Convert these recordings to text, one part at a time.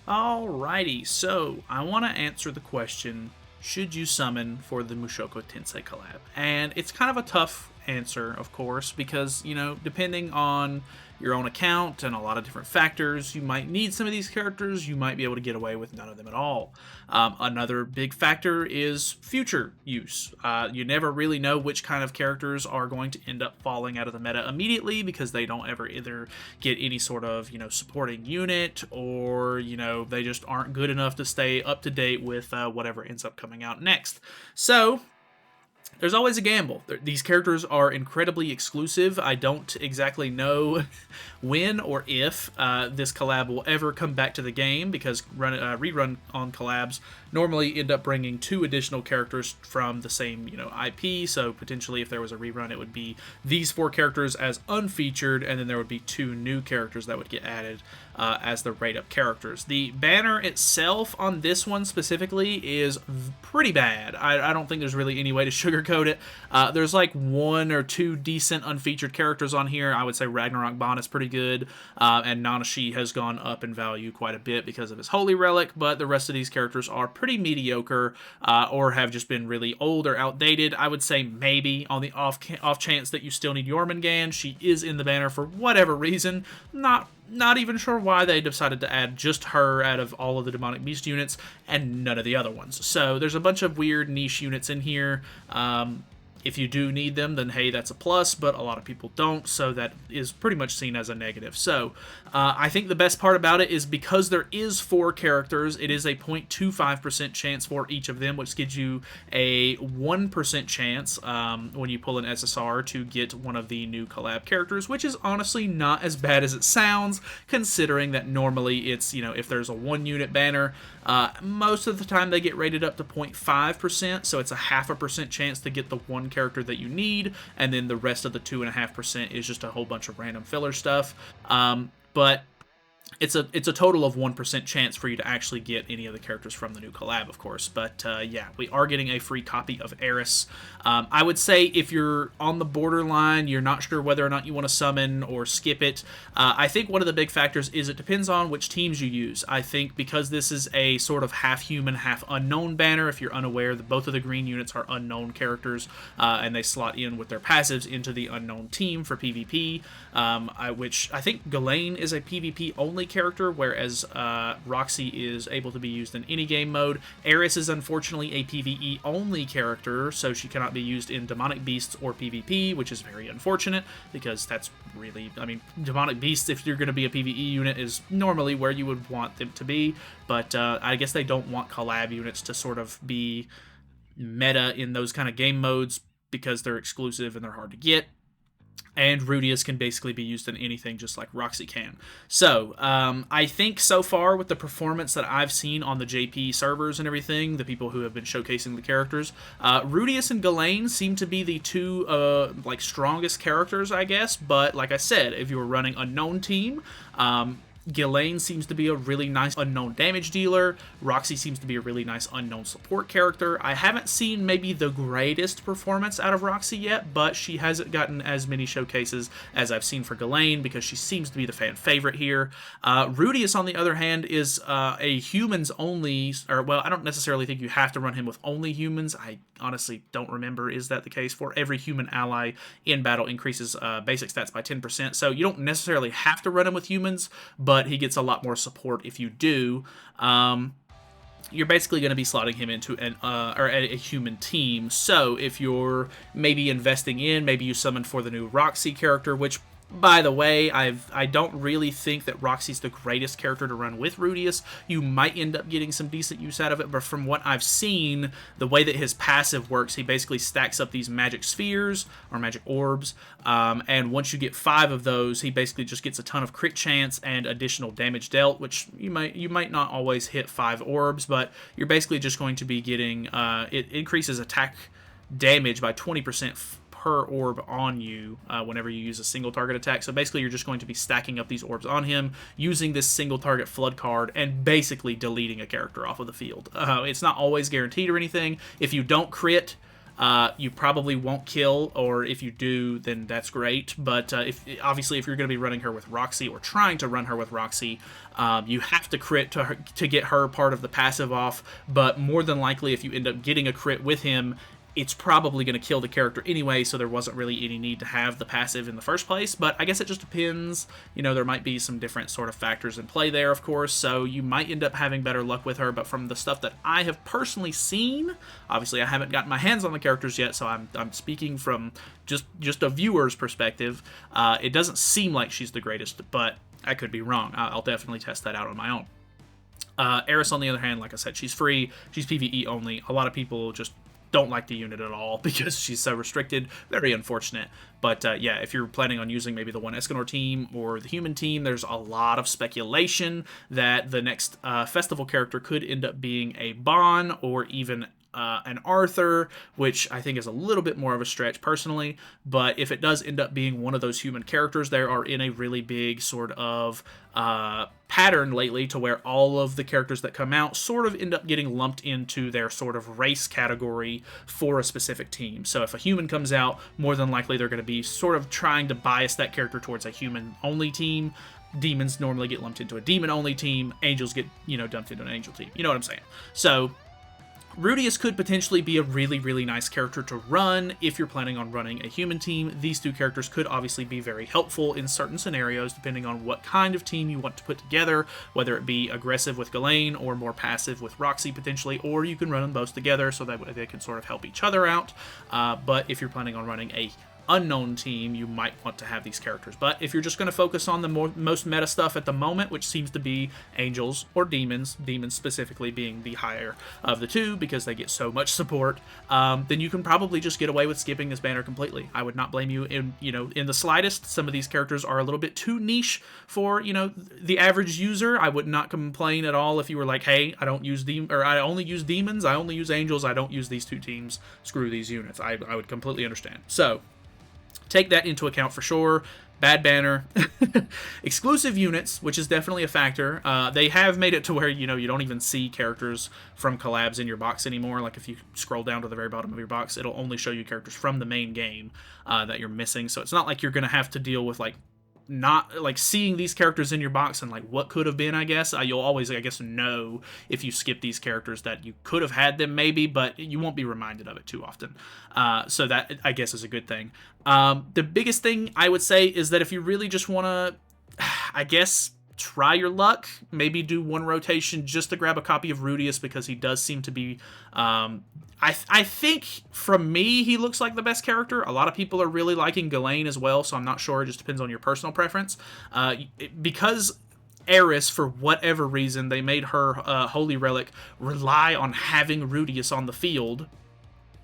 Alrighty, so I want to answer the question, should you summon for the Mushoku Tensei collab? And it's kind of a tough answer, of course, because, depending on your own account and a lot of different factors, you might need some of these characters, you might be able to get away with none of them at all. Another big factor is future use. You never really know which kind of characters are going to end up falling out of the meta immediately because they don't ever either get any sort of, supporting unit, or, they just aren't good enough to stay up to date with whatever ends up coming out next. So there's always a gamble. These characters are incredibly exclusive. I don't exactly know when or if this collab will ever come back to the game, because rerun on collabs normally end up bringing 2 additional characters from the same IP. So potentially, if there was a rerun, it would be these 4 characters as unfeatured, and then there would be 2 new characters that would get added as the rate-up characters. The banner itself on this one specifically is pretty bad. I don't think there's really any way to sugarcoat it. There's like 1 or 2 decent unfeatured characters on here. I would say Ragnarok Bond is pretty good, and Nanashi has gone up in value quite a bit because of his Holy Relic, but the rest of these characters are pretty mediocre, or have just been really old or outdated. I would say maybe on the off chance that you still need Jormungand. She is in the banner for whatever reason. Not even sure why they decided to add just her out of all of the Demonic Beast units and none of the other ones. So there's a bunch of weird niche units in here. If you do need them, then hey, that's a plus, but a lot of people don't, so that is pretty much seen as a negative. So I think the best part about it is because there is 4 characters, it is a 0.25% chance for each of them, which gives you a 1% chance when you pull an SSR to get one of the new collab characters, which is honestly not as bad as it sounds, considering that normally it's, if there's a 1 unit banner, most of the time they get rated up to 0.5%, so it's a 0.5% chance to get the 1 character that you need, and then the rest of the 2.5% is just a whole bunch of random filler stuff. But it's a total of 1% chance for you to actually get any of the characters from the new collab, of course. But yeah, we are getting a free copy of Eris. I would say if you're on the borderline, you're not sure whether or not you want to summon or skip it, I think one of the big factors is it depends on which teams you use. I think because this is a sort of half human, half unknown banner, if you're unaware, that both of the green units are unknown characters, and they slot in with their passives into the unknown team for PvP, which I think Ghislaine is a PvP only character, whereas Roxy is able to be used in any game mode. Eris is unfortunately a PvE only character, so she cannot be used in Demonic Beasts or PvP, which is very unfortunate, because that's really, Demonic Beasts, if you're going to be a PvE unit, is normally where you would want them to be, but I guess they don't want collab units to sort of be meta in those kind of game modes because they're exclusive and they're hard to get. And Rudius can basically be used in anything just like Roxy can. So, I think so far with the performance that I've seen on the JP servers and everything, the people who have been showcasing the characters, Rudius and Ghislaine seem to be the 2 strongest characters, I guess. But like I said, if you're running Unknown team, Ghislaine seems to be a really nice unknown damage dealer. Roxy seems to be a really nice unknown support character. I haven't seen maybe the greatest performance out of Roxy yet, but she hasn't gotten as many showcases as I've seen for Ghislaine because she seems to be the fan favorite here. Rudius, on the other hand, is a humans only, I don't necessarily think you have to run him with only humans. I honestly don't remember, is that the case? For every human ally in battle increases basic stats by 10%, so you don't necessarily have to run him with humans, but he gets a lot more support if you do. You're basically going to be slotting him into a human team. So if you're maybe investing in, maybe you summon for the new Roxy character, which, by the way, I don't really think that Roxy's the greatest character to run with Rudius. You might end up getting some decent use out of it, but from what I've seen, the way that his passive works, he basically stacks up these magic spheres, or magic orbs, and once you get 5 of those, he basically just gets a ton of crit chance and additional damage dealt, which you might not always hit 5 orbs, but you're basically just going to be getting, it increases attack damage by 20% per orb on you whenever you use a single target attack. So basically you're just going to be stacking up these orbs on him, using this single target flood card, and basically deleting a character off of the field. It's not always guaranteed or anything. If you don't crit, You probably won't kill, or if you do, then that's great. But if you're going to be running her with Roxy or trying to run her with Roxy, you have to crit to get her part of the passive off. But more than likely, if you end up getting a crit with him, it's probably going to kill the character anyway, so there wasn't really any need to have the passive in the first place. But I guess it just depends. You know, there might be some different sort of factors in play there, of course, so you might end up having better luck with her. But from the stuff that I have personally seen, obviously I haven't gotten my hands on the characters yet, so I'm speaking from just a viewer's perspective. It doesn't seem like she's the greatest, but I could be wrong. I'll definitely test that out on my own. Eris, on the other hand, like I said, she's free. She's PvE only. A lot of people just don't like the unit at all because she's so restricted. Very unfortunate. But yeah, if you're planning on using maybe the one Escanor team or the human team, there's a lot of speculation that the next festival character could end up being a Bon or even an Arthur, which I think is a little bit more of a stretch personally. But if it does end up being one of those human characters, they are in a really big sort of pattern lately to where all of the characters that come out sort of end up getting lumped into their sort of race category for a specific team. So if a human comes out, more than likely they're going to be sort of trying to bias that character towards a human-only team. Demons normally get lumped into a demon-only team. Angels get, dumped into an angel team. You know what I'm saying? So Rudius could potentially be a really, really nice character to run if you're planning on running a human team. These two characters could obviously be very helpful in certain scenarios, depending on what kind of team you want to put together, whether it be aggressive with Ghislaine or more passive with Roxy potentially, or you can run them both together so that they can sort of help each other out. But if you're planning on running a unknown team, you might want to have these characters. But if you're just going to focus on the most meta stuff at the moment, which seems to be angels or demons specifically being the higher of the two because they get so much support, then you can probably just get away with skipping this banner completely. I would not blame you in the slightest. Some of these characters are a little bit too niche for the average user. I would not complain at all if you were like, hey, I don't use I only use demons, I only use angels, I don't use these two teams, screw these units. I would completely understand. So take that into account for sure. Bad banner. Exclusive units, which is definitely a factor. They have made it to where, you don't even see characters from collabs in your box anymore. Like if you scroll down to the very bottom of your box, it'll only show you characters from the main game that you're missing. So it's not like you're going to have to deal with not like seeing these characters in your box and like what could have been. I guess you'll always, I guess, know if you skip these characters that you could have had them maybe, but you won't be reminded of it too often. So that, I guess, is a good thing. The biggest thing I would say is that if you really just want to, I guess, try your luck, maybe do one rotation just to grab a copy of Rudius, because he does seem to be I think, from me, he looks like the best character. A lot of people are really liking Ghislaine as well, so I'm not sure. It just depends on your personal preference. Because Eris, for whatever reason, they made her Holy Relic rely on having Rudius on the field.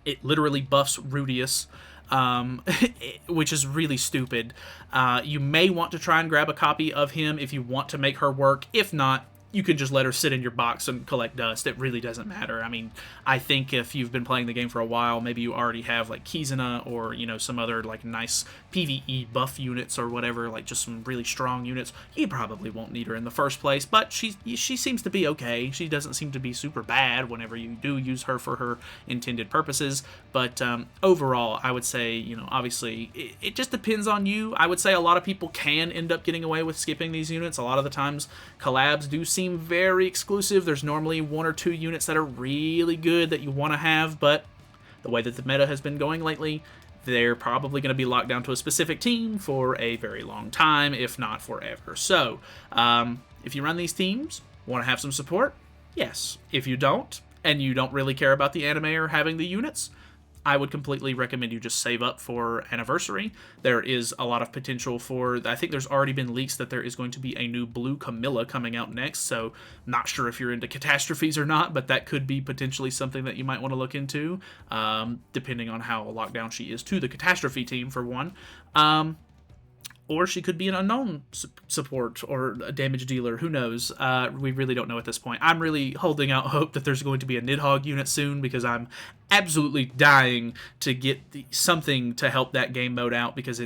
It literally buffs Rudius, which is really stupid. You may want to try and grab a copy of him if you want to make her work. If not, you can just let her sit in your box and collect dust. It really doesn't matter. I mean, I think if you've been playing the game for a while, maybe you already have like Kizuna or, some other like nice PvE buff units or whatever, like just some really strong units. You probably won't need her in the first place, but she seems to be okay. She doesn't seem to be super bad whenever you do use her for her intended purposes. But overall, I would say, obviously, it just depends on you. I would say a lot of people can end up getting away with skipping these units. A lot of the times, collabs do seem very exclusive. There's normally one or two units that are really good that you want to have, but the way that the meta has been going lately, they're probably going to be locked down to a specific team for a very long time, if not forever. So, if you run these teams, want to have some support? Yes. If you don't, and you don't really care about the anime or having the units, I would completely recommend you just save up for Anniversary. There is a lot of potential for, I think there's already been leaks that there is going to be a new Blue Camilla coming out next, so not sure if you're into catastrophes or not, but that could be potentially something that you might want to look into, depending on how locked down she is to the catastrophe team, for one. Or she could be an unknown support or a damage dealer. Who knows? We really don't know at this point. I'm really holding out hope that there's going to be a Nidhogg unit soon, because I'm absolutely dying to get something to help that game mode out, because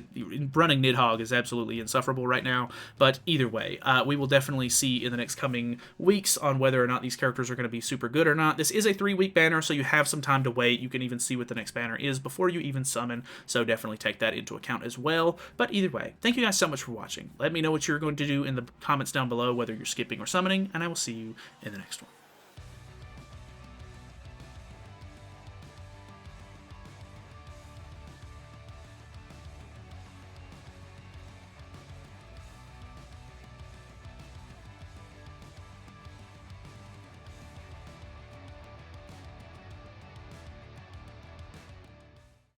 running Nidhogg is absolutely insufferable right now. But either way, we will definitely see in the next coming weeks on whether or not these characters are going to be super good or not. This is a 3-week banner, so you have some time to wait. You can even see what the next banner is before you even summon, so definitely take that into account as well. But either way, thank you guys so much for watching. Let me know what you're going to do in the comments down below, whether you're skipping or summoning, and I will see you in the next one.